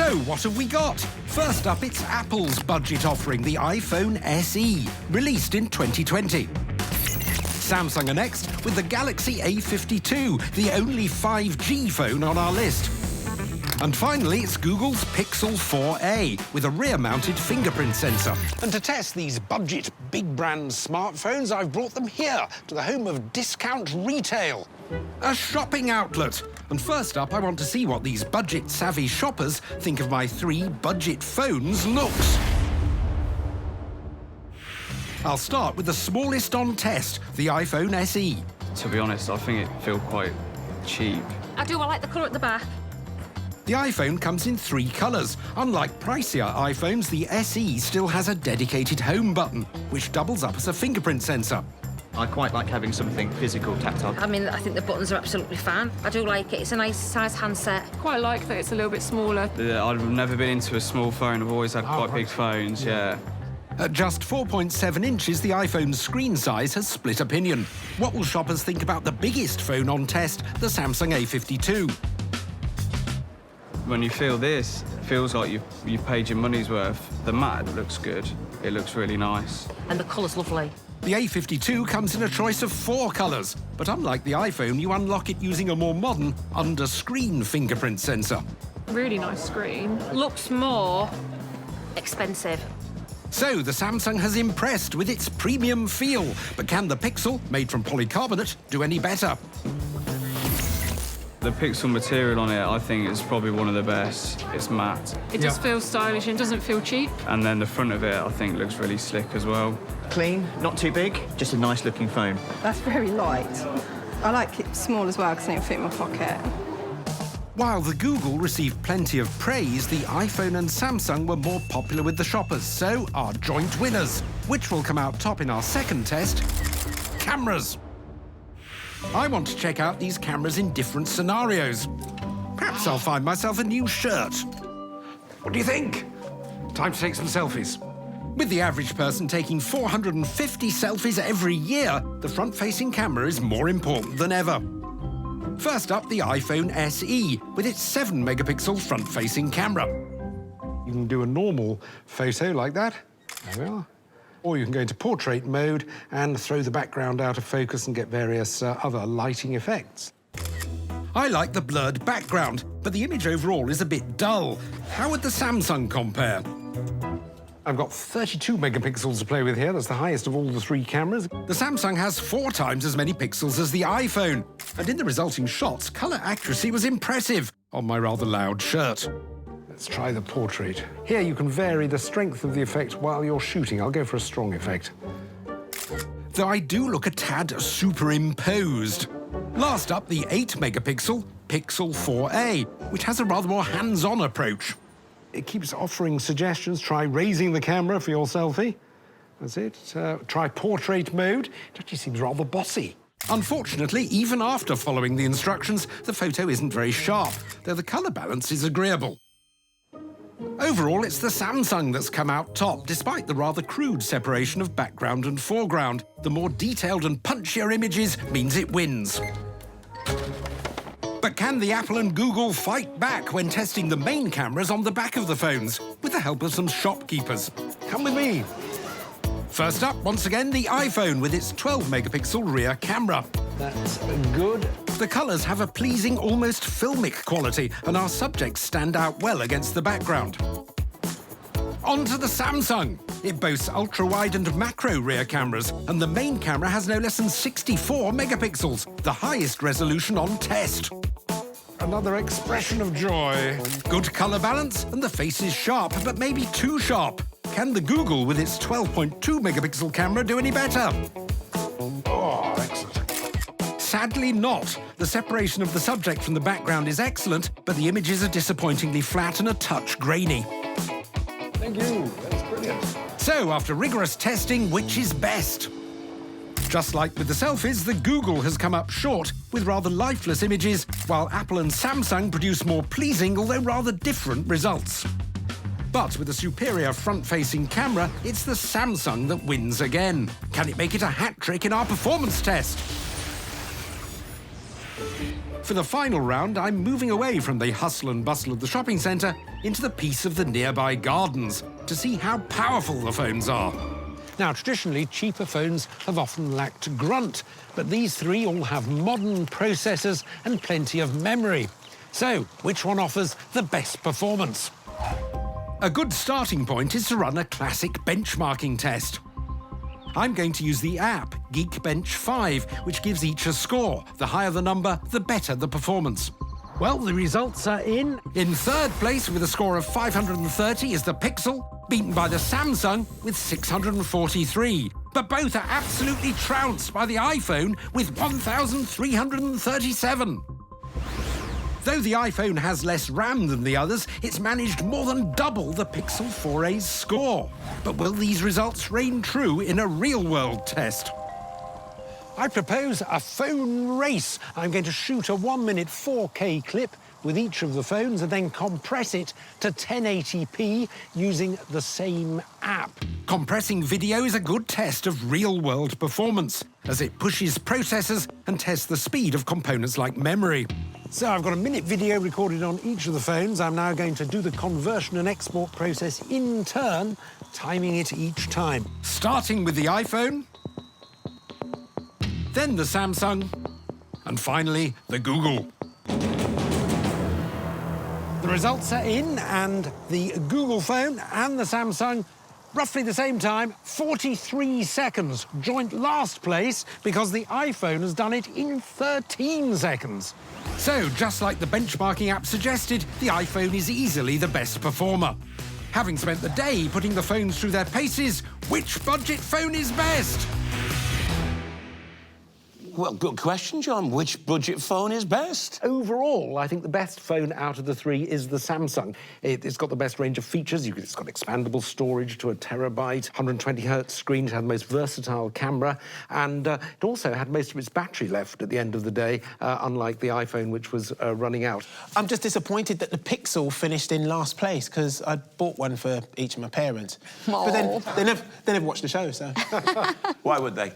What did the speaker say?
So, what have we got? First up, it's Apple's budget offering, the iPhone SE, released in 2020. Samsung are next with the Galaxy A52, the only 5G phone on our list. And finally, it's Google's Pixel 4a with a rear-mounted fingerprint sensor. And to test these budget big brand smartphones, I've brought them here to the home of discount retail, a shopping outlet. And first up, I want to see what these budget-savvy shoppers think of my 3 budget phones' looks. I'll start with the smallest on test, the iPhone SE. To be honest, I think it feels quite cheap. I like the colour at the back. The iPhone comes in 3 colours. Unlike pricier iPhones, the SE still has a dedicated home button, which doubles up as a fingerprint sensor. I quite like having something physical, tactile. I think the buttons are absolutely fine. I do like it. It's a nice size handset. Quite like that it's a little bit smaller. I've never been into a small phone. I've always had quite big phones, yeah. At just 4.7 inches, the iPhone's screen size has split opinion. What will shoppers think about the biggest phone on test, the Samsung A52? When you feel this, it feels like you've paid your money's worth. The matte looks good. It looks really nice. And the colour's lovely. The A52 comes in a choice of 4 colours, but unlike the iPhone, you unlock it using a more modern, under-screen fingerprint sensor. Really nice screen. Looks more expensive. So, the Samsung has impressed with its premium feel, but can the Pixel, made from polycarbonate, do any better? The Pixel material on it, I think, is probably one of the best. It's matte. It just feels stylish and doesn't feel cheap. And then the front of it, I think, looks really slick as well. Clean, not too big, just a nice looking phone. That's very light. I like it small as well because it'll fit in my pocket. While the Google received plenty of praise, the iPhone and Samsung were more popular with the shoppers, so are joint winners. Which will come out top in our second test? Cameras. I want to check out these cameras in different scenarios. Perhaps I'll find myself a new shirt. What do you think? Time to take some selfies. With the average person taking 450 selfies every year, the front-facing camera is more important than ever. First up, the iPhone SE, with its 7-megapixel front-facing camera. You can do a normal photo like that. There we are. Or you can go into portrait mode and throw the background out of focus and get various other lighting effects. I like the blurred background, but the image overall is a bit dull. How would the Samsung compare? I've got 32 megapixels to play with here. That's the highest of all the 3 cameras. The Samsung has 4 times as many pixels as the iPhone. And in the resulting shots, colour accuracy was impressive on my rather loud shirt. Let's try the portrait. Here you can vary the strength of the effect while you're shooting. I'll go for a strong effect. Though I do look a tad superimposed. Last up, the 8-megapixel Pixel 4a, which has a rather more hands-on approach. It keeps offering suggestions. Try raising the camera for your selfie. That's it. Try portrait mode. It actually seems rather bossy. Unfortunately, even after following the instructions, the photo isn't very sharp, though the colour balance is agreeable. Overall, it's the Samsung that's come out top, despite the rather crude separation of background and foreground. The more detailed and punchier images means it wins. But can the Apple and Google fight back when testing the main cameras on the back of the phones, with the help of some shopkeepers? Come with me. First up, once again, the iPhone with its 12-megapixel rear camera. That's good. The colours have a pleasing, almost filmic quality, and our subjects stand out well against the background. On to the Samsung. It boasts ultra-wide and macro rear cameras, and the main camera has no less than 64 megapixels, the highest resolution on test. Another expression of joy. Good colour balance, and the face is sharp, but maybe too sharp. Can the Google with its 12.2-megapixel camera do any better? Oh, excellent. Sadly not. The separation of the subject from the background is excellent, but the images are disappointingly flat and a touch grainy. Thank you. That's brilliant. So, after rigorous testing, which is best? Just like with the selfies, the Google has come up short with rather lifeless images, while Apple and Samsung produce more pleasing, although rather different results. But with a superior front-facing camera, it's the Samsung that wins again. Can it make it a hat-trick in our performance test? For the final round, I'm moving away from the hustle and bustle of the shopping centre into the peace of the nearby gardens to see how powerful the phones are. Now, traditionally, cheaper phones have often lacked grunt, but these three all have modern processors and plenty of memory. So, which one offers the best performance? A good starting point is to run a classic benchmarking test. I'm going to use the app Geekbench 5, which gives each a score. The higher the number, the better the performance. Well, the results are in. In third place with a score of 530 is the Pixel, beaten by the Samsung with 643. But both are absolutely trounced by the iPhone with 1,337. Though the iPhone has less RAM than the others, it's managed more than double the Pixel 4a's score. But will these results reign true in a real-world test? I propose a phone race. I'm going to shoot a 1-minute 4K clip with each of the phones and then compress it to 1080p using the same app. Compressing video is a good test of real-world performance, as it pushes processors and tests the speed of components like memory. So I've got a minute video recorded on each of the phones. I'm now going to do the conversion and export process in turn, timing it each time. Starting with the iPhone, then the Samsung, and finally the Google. The results are in, and the Google phone and the Samsung, roughly the same time, 43 seconds, joint last place, because the iPhone has done it in 13 seconds. So, just like the benchmarking app suggested, the iPhone is easily the best performer. Having spent the day putting the phones through their paces, which budget phone is best? Well, good question, John. Which budget phone is best? Overall, I think the best phone out of the three is the Samsung. It's got the best range of features. It's got expandable storage to 1 terabyte, 120Hz screen, it had the most versatile camera, and it also had most of its battery left at the end of the day, unlike the iPhone, which was running out. I'm just disappointed that the Pixel finished in last place, because I bought one for each of my parents. But then they never watched the show, so... Why would they?